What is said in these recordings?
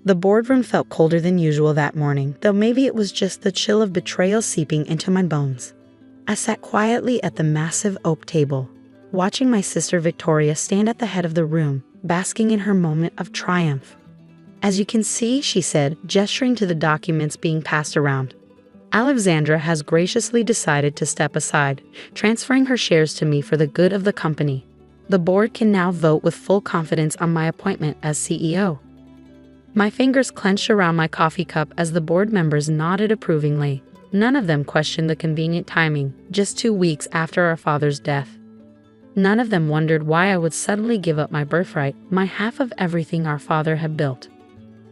The boardroom felt colder than usual that morning, though maybe it was just the chill of betrayal seeping into my bones. I sat quietly at the massive oak table, watching my sister Victoria stand at the head of the room, basking in her moment of triumph. "As you can see," she said, gesturing to the documents being passed around, "Alexandra has graciously decided to step aside, transferring her shares to me for the good of the company. The board can now vote with full confidence on my appointment as CEO." My fingers clenched around my coffee cup as the board members nodded approvingly. None of them questioned the convenient timing, just 2 weeks after our father's death. None of them wondered why I would suddenly give up my birthright, my half of everything our father had built.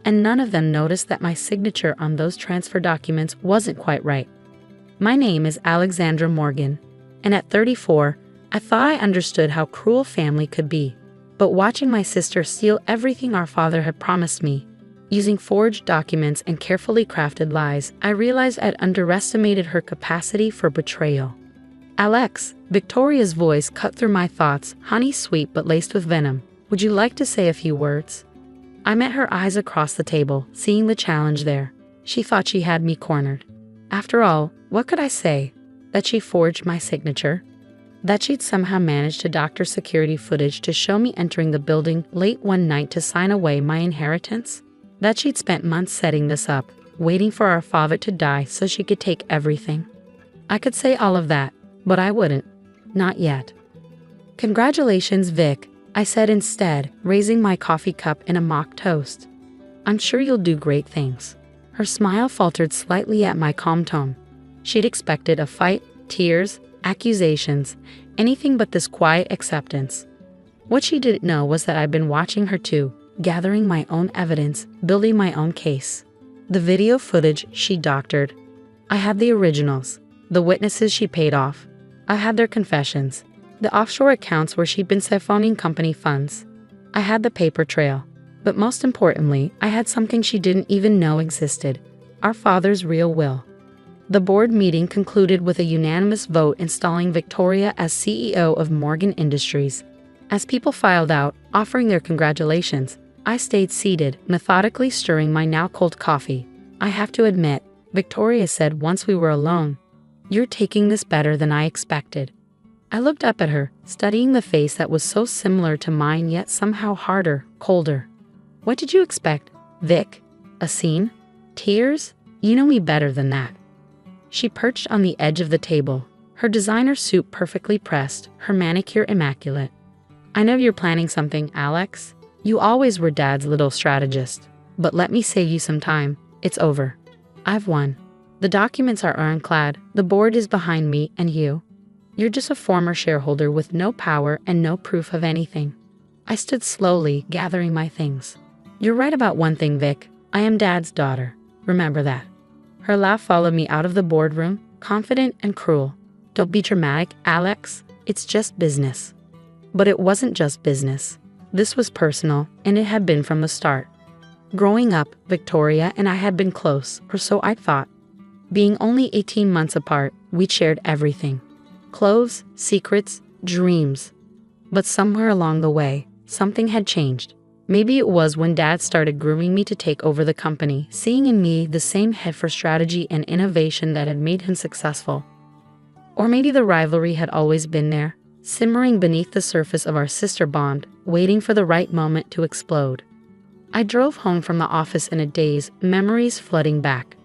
And none of them noticed that my signature on those transfer documents wasn't quite right. My name is Alexandra Morgan, and at 34, I thought I understood how cruel family could be. But watching my sister steal everything our father had promised me, using forged documents and carefully crafted lies, I realized I'd underestimated her capacity for betrayal. "Alex," Victoria's voice cut through my thoughts, honey sweet but laced with venom. "Would you like to say a few words?" I met her eyes across the table, seeing the challenge there. She thought she had me cornered. After all, what could I say? That she forged my signature? That she'd somehow managed to doctor security footage to show me entering the building late one night to sign away my inheritance? That she'd spent months setting this up, waiting for our father to die so she could take everything? I could say all of that, but I wouldn't. Not yet. "Congratulations, Vic," I said instead, raising my coffee cup in a mock toast. "I'm sure you'll do great things." Her smile faltered slightly at my calm tone. She'd expected a fight, tears, accusations, anything but this quiet acceptance. What she didn't know was that I'd been watching her too, gathering my own evidence, building my own case. The video footage she doctored. I had the originals, the witnesses she paid off. I had their confessions, the offshore accounts where she'd been siphoning company funds. I had the paper trail. But most importantly, I had something she didn't even know existed: our father's real will. The board meeting concluded with a unanimous vote installing Victoria as CEO of Morgan Industries. As people filed out, offering their congratulations, I stayed seated, methodically stirring my now cold coffee. "I have to admit," Victoria said once we were alone, "you're taking this better than I expected." I looked up at her, studying the face that was so similar to mine yet somehow harder, colder. "What did you expect, Vic? A scene? Tears? You know me better than that." She perched on the edge of the table, her designer suit perfectly pressed, her manicure immaculate. "I know you're planning something, Alex. You always were Dad's little strategist. But let me save you some time. It's over. I've won. The documents are ironclad, the board is behind me and you. You're just a former shareholder with no power and no proof of anything." I stood slowly, gathering my things. "You're right about one thing, Vic. I am Dad's daughter. Remember that." Her laugh followed me out of the boardroom, confident and cruel. "Don't be dramatic, Alex. It's just business." But it wasn't just business. This was personal, and it had been from the start. Growing up, Victoria and I had been close, or so I thought. Being only 18 months apart, we'd shared everything. Clothes, secrets, dreams. But somewhere along the way, something had changed. Maybe it was when Dad started grooming me to take over the company, seeing in me the same head for strategy and innovation that had made him successful. Or maybe the rivalry had always been there, simmering beneath the surface of our sister bond, waiting for the right moment to explode. I drove home from the office in a daze, memories flooding back.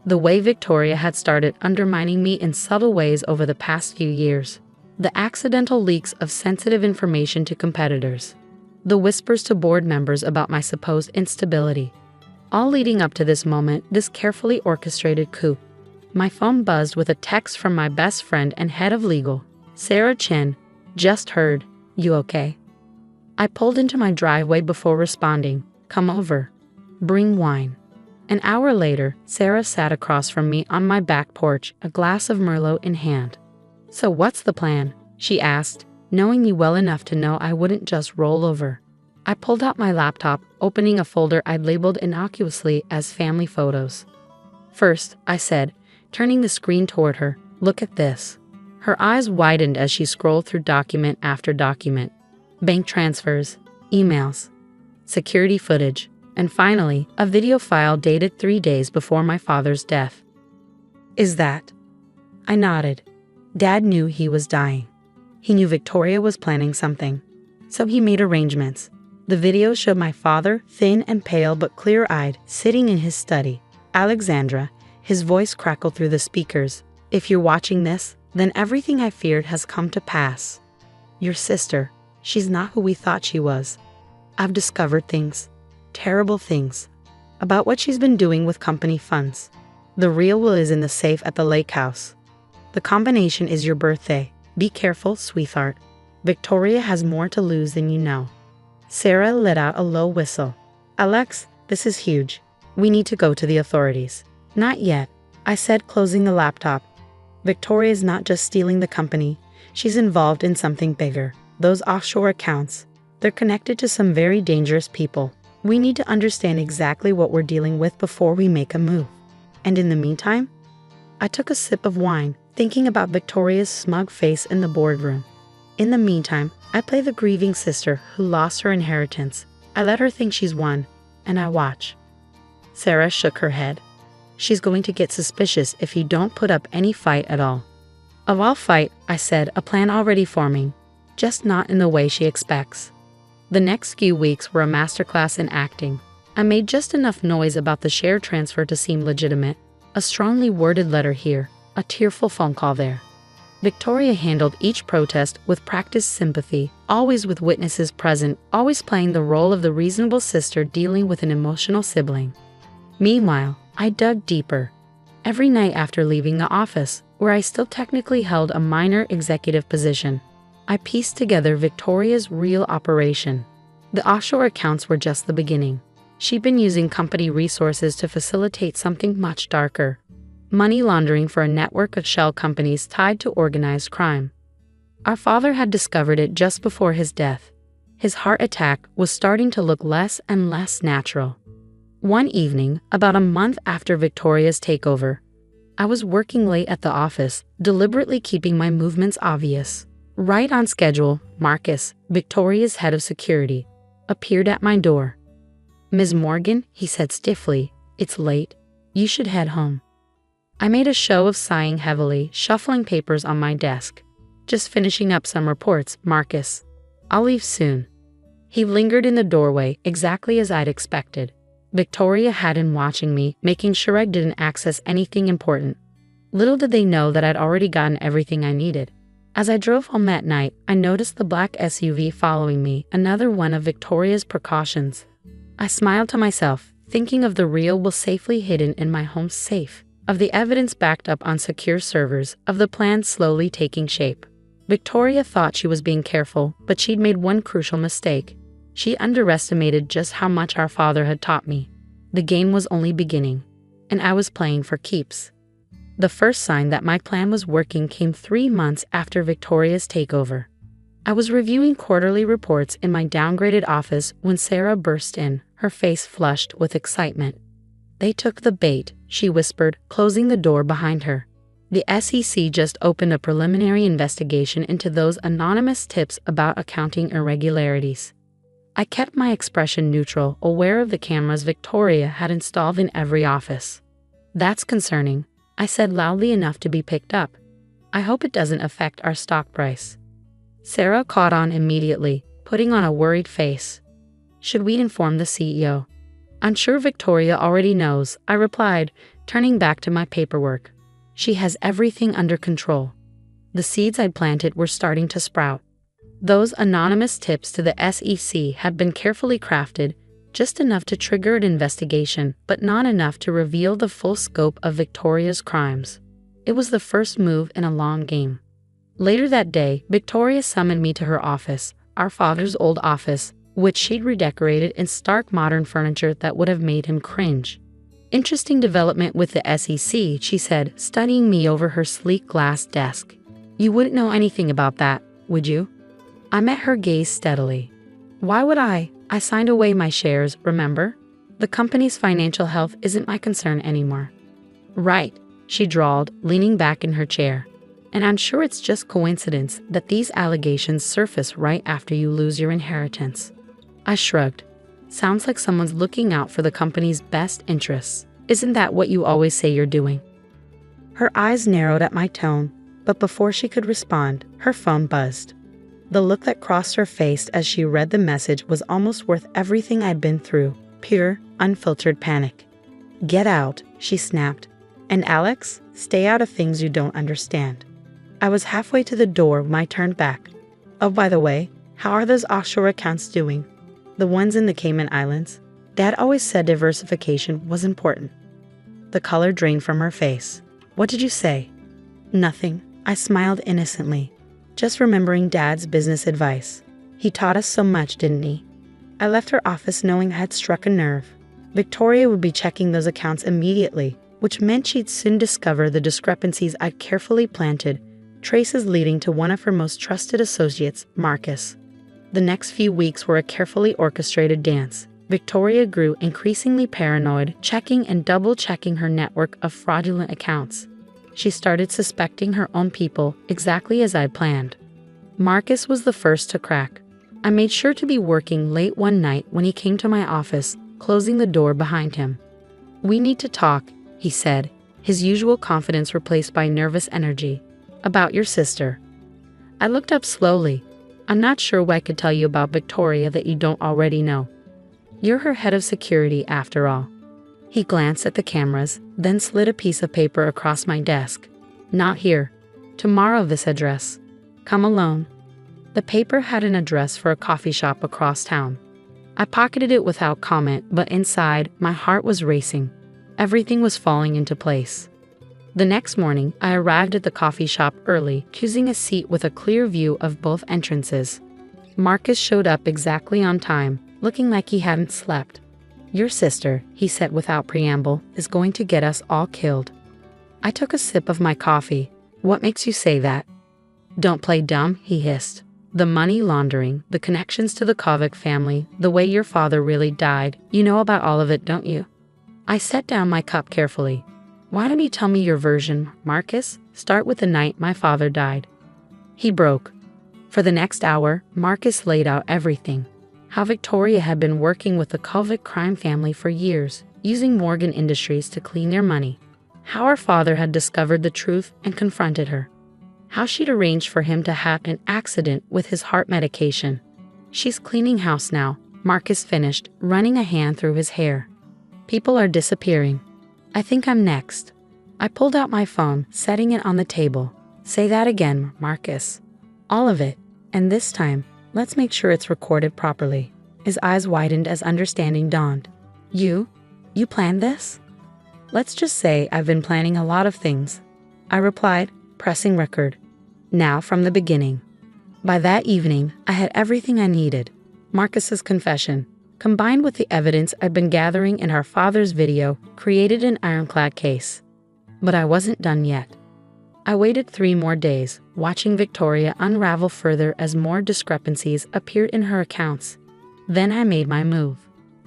The way Victoria had started undermining me in subtle ways over the past few years. The accidental leaks of sensitive information to competitors. The whispers to board members about my supposed instability. All leading up to this moment, this carefully orchestrated coup. My phone buzzed with a text from my best friend and head of legal, Sarah Chen. "Just heard. You okay?" I pulled into my driveway before responding. "Come over. Bring wine." An hour later, Sarah sat across from me on my back porch, a glass of Merlot in hand. "So what's the plan?" she asked, knowing me well enough to know I wouldn't just roll over. I pulled out my laptop, opening a folder I'd labeled innocuously as family photos. "First," I said, turning the screen toward her, "look at this." Her eyes widened as she scrolled through document after document. Bank transfers, emails, security footage. And finally, a video file dated 3 days before my father's death. Is that? I nodded. Dad knew he was dying. He knew Victoria was planning something. So he made arrangements. The video showed my father, thin and pale but clear-eyed, sitting in his study. Alexandra, his voice crackled through the speakers. If you're watching this, then everything I feared has come to pass. Your sister, she's not who we thought she was. I've discovered things, terrible things, about what she's been doing with company funds. The real will is in the safe at the lake house. The combination is your birthday. Be careful, sweetheart. Victoria has more to lose than you know. Sarah let out a low whistle. Alex, this is huge. We need to go to the authorities. Not yet, I said, closing the laptop. Victoria's not just stealing the company. She's involved in something bigger. Those offshore accounts, they're connected to some very dangerous people. We need to understand exactly what we're dealing with before we make a move. And in the meantime, I took a sip of wine, thinking about Victoria's smug face in the boardroom. In the meantime, I play the grieving sister who lost her inheritance. I let her think she's won, and I watch. Sarah shook her head. She's going to get suspicious if you don't put up any fight at all. Oh, I'll fight, I said, a plan already forming, just not in the way she expects. The next few weeks were a masterclass in acting. I made just enough noise about the share transfer to seem legitimate. A strongly worded letter here, a tearful phone call there. Victoria handled each protest with practiced sympathy, always with witnesses present, always playing the role of the reasonable sister dealing with an emotional sibling. Meanwhile, I dug deeper. Every night after leaving the office, where I still technically held a minor executive position, I pieced together Victoria's real operation. The offshore accounts were just the beginning. She'd been using company resources to facilitate something much darker. Money laundering for a network of shell companies tied to organized crime. Our father had discovered it just before his death. His heart attack was starting to look less and less natural. One evening, about a month after Victoria's takeover, I was working late at the office, deliberately keeping my movements obvious. Right on schedule, Marcus, Victoria's head of security, appeared at my door. Ms. Morgan, he said stiffly, it's late. You should head home. I made a show of sighing heavily, shuffling papers on my desk. Just finishing up some reports, Marcus. I'll leave soon. He lingered in the doorway, exactly as I'd expected. Victoria had him watching me, making sure I didn't access anything important. Little did they know that I'd already gotten everything I needed. As I drove home that night, I noticed the black SUV following me, another one of Victoria's precautions. I smiled to myself, thinking of the real will safely hidden in my home's safe, of the evidence backed up on secure servers, of the plan slowly taking shape. Victoria thought she was being careful, but she'd made one crucial mistake. She underestimated just how much our father had taught me. The game was only beginning, and I was playing for keeps. The first sign that my plan was working came 3 months after Victoria's takeover. I was reviewing quarterly reports in my downgraded office when Sarah burst in, her face flushed with excitement. They took the bait, she whispered, closing the door behind her. The SEC just opened a preliminary investigation into those anonymous tips about accounting irregularities. I kept my expression neutral, aware of the cameras Victoria had installed in every office. That's concerning, I said loudly enough to be picked up. I hope it doesn't affect our stock price. Sarah caught on immediately, putting on a worried face. Should we inform the CEO? I'm sure Victoria already knows, I replied, turning back to my paperwork. She has everything under control. The seeds I'd planted were starting to sprout. Those anonymous tips to the SEC had been carefully crafted, just enough to trigger an investigation, but not enough to reveal the full scope of Victoria's crimes. It was the first move in a long game. Later that day, Victoria summoned me to her office, our father's old office, which she'd redecorated in stark modern furniture that would have made him cringe. Interesting development with the SEC, she said, studying me over her sleek glass desk. You wouldn't know anything about that, would you? I met her gaze steadily. Why would I? I signed away my shares, remember? The company's financial health isn't my concern anymore. Right, she drawled, leaning back in her chair. And I'm sure it's just coincidence that these allegations surface right after you lose your inheritance. I shrugged. Sounds like someone's looking out for the company's best interests. Isn't that what you always say you're doing? Her eyes narrowed at my tone, but before she could respond, her phone buzzed. The look that crossed her face as she read the message was almost worth everything I'd been through. Pure, unfiltered panic. "Get out," she snapped. "And Alex, stay out of things you don't understand." I was halfway to the door when I turned back. "Oh, by the way, how are those offshore accounts doing? The ones in the Cayman Islands? Dad always said diversification was important." The color drained from her face. "What did you say?" "Nothing," I smiled innocently. "Just remembering Dad's business advice. He taught us so much, didn't he?" I left her office knowing I had struck a nerve. Victoria would be checking those accounts immediately, which meant she'd soon discover the discrepancies I'd carefully planted, traces leading to one of her most trusted associates, Marcus. The next few weeks were a carefully orchestrated dance. Victoria grew increasingly paranoid, checking and double-checking her network of fraudulent accounts. She started suspecting her own people, exactly as I'd planned. Marcus was the first to crack. I made sure to be working late one night when he came to my office, closing the door behind him. "We need to talk," he said, his usual confidence replaced by nervous energy. "About your sister." I looked up slowly. "I'm not sure what I could tell you about Victoria that you don't already know. You're her head of security, after all." He glanced at the cameras, then slid a piece of paper across my desk. "Not here. Tomorrow, this address. Come alone." The paper had an address for a coffee shop across town. I pocketed it without comment, but inside, my heart was racing. Everything was falling into place. The next morning, I arrived at the coffee shop early, choosing a seat with a clear view of both entrances. Marcus showed up exactly on time, looking like he hadn't slept. "Your sister," he said without preamble, "is going to get us all killed." I took a sip of my coffee. "What makes you say that?" "Don't play dumb," he hissed. "The money laundering, the connections to the Kovic family, the way your father really died, you know about all of it, don't you?" I set down my cup carefully. "Why don't you tell me your version, Marcus? Start with the night my father died." He broke. For the next hour, Marcus laid out everything. How Victoria had been working with the Kovic crime family for years, using Morgan Industries to clean their money. How her father had discovered the truth and confronted her. How she'd arranged for him to have an accident with his heart medication. "She's cleaning house now," Marcus finished, running a hand through his hair. "People are disappearing. I think I'm next." I pulled out my phone, setting it on the table. "Say that again, Marcus." "All of it. And this time, let's make sure it's recorded properly." His eyes widened as understanding dawned. You planned this?" "Let's just say I've been planning a lot of things," I replied, pressing record. Now from the beginning. By that evening, I had everything I needed. Marcus's confession, combined with the evidence I'd been gathering in our father's video, created an ironclad case. But I wasn't done yet. I waited 3 more days, watching Victoria unravel further as more discrepancies appeared in her accounts. Then I made my move.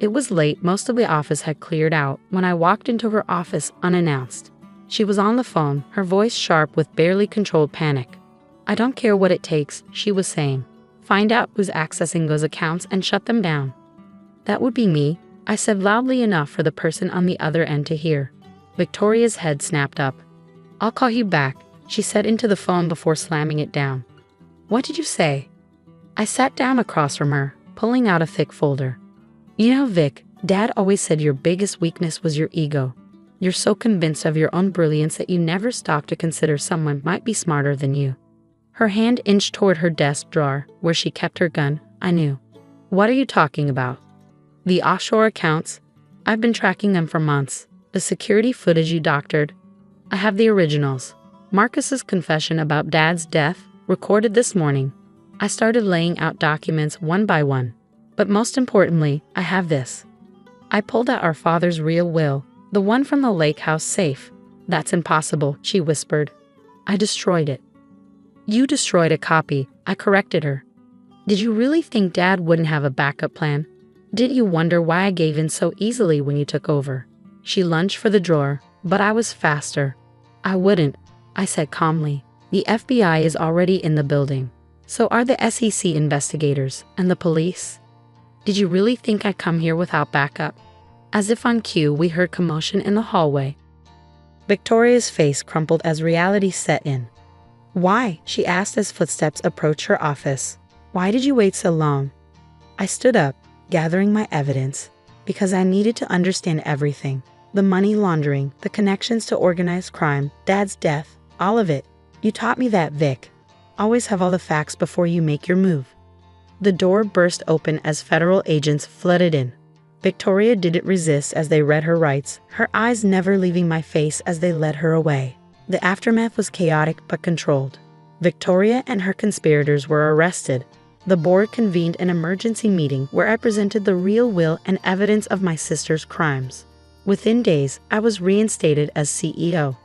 It was late, most of the office had cleared out, when I walked into her office unannounced. She was on the phone, her voice sharp with barely controlled panic. "I don't care what it takes," she was saying. "Find out who's accessing those accounts and shut them down." "That would be me," I said loudly enough for the person on the other end to hear. Victoria's head snapped up. "I'll call you back," she said into the phone before slamming it down. "What did you say?" I sat down across from her, pulling out a thick folder. "You know, Vic, Dad always said your biggest weakness was your ego. You're so convinced of your own brilliance that you never stop to consider someone might be smarter than you." Her hand inched toward her desk drawer, where she kept her gun. I knew. "What are you talking about?" "The offshore accounts. I've been tracking them for months. The security footage you doctored. I have the originals. Marcus's confession about Dad's death, recorded this morning. I started laying out documents one by one. But most importantly, I have this." I pulled out our father's real will, the one from the lake house safe. "That's impossible," she whispered. "I destroyed it." "You destroyed a copy," I corrected her. "Did you really think Dad wouldn't have a backup plan? Did you wonder why I gave in so easily when you took over?" She lunged for the drawer, but I was faster. "I wouldn't," I said calmly. "The FBI is already in the building. So are the SEC investigators and the police. Did you really think I'd come here without backup? As if on cue, we heard commotion in the hallway. Victoria's face crumpled as reality set in. Why? She asked as footsteps approached her office. Why did you wait so long? I stood up, gathering my evidence, because I needed to understand everything. The money laundering, the connections to organized crime, Dad's death, all of it. You taught me that, Vic. Always have all the facts before you make your move. The door burst open as federal agents flooded in. Victoria didn't resist as they read her rights, her eyes never leaving my face as they led her away. The aftermath was chaotic but controlled. Victoria and her conspirators were arrested. The board convened an emergency meeting where I presented the real will and evidence of my sister's crimes. Within days, I was reinstated as CEO.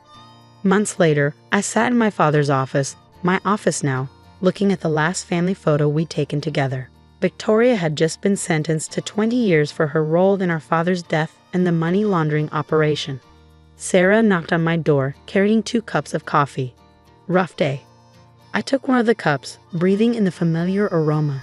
Months later, I sat in my father's office, my office now, looking at the last family photo we'd taken together. Victoria had just been sentenced to 20 years for her role in our father's death and the money laundering operation. Sarah knocked on my door, carrying 2 cups of coffee. Rough day. I took one of the cups, breathing in the familiar aroma,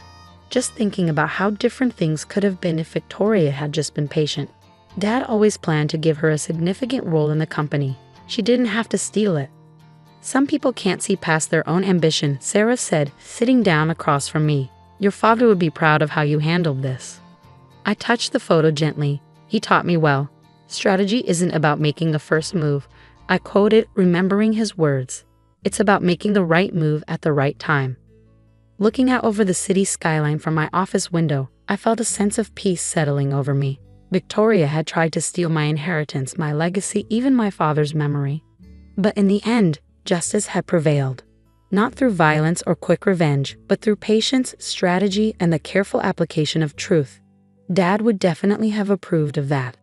just thinking about how different things could have been if Victoria had just been patient. Dad always planned to give her a significant role in the company. She didn't have to steal it. Some people can't see past their own ambition, Sarah said, sitting down across from me. Your father would be proud of how you handled this. I touched the photo gently. He taught me well. Strategy isn't about making the first move. I quoted, remembering his words. It's about making the right move at the right time. Looking out over the city skyline from my office window, I felt a sense of peace settling over me. Victoria had tried to steal my inheritance, my legacy, even my father's memory. But in the end, justice had prevailed. Not through violence or quick revenge, but through patience, strategy, and the careful application of truth. Dad would definitely have approved of that.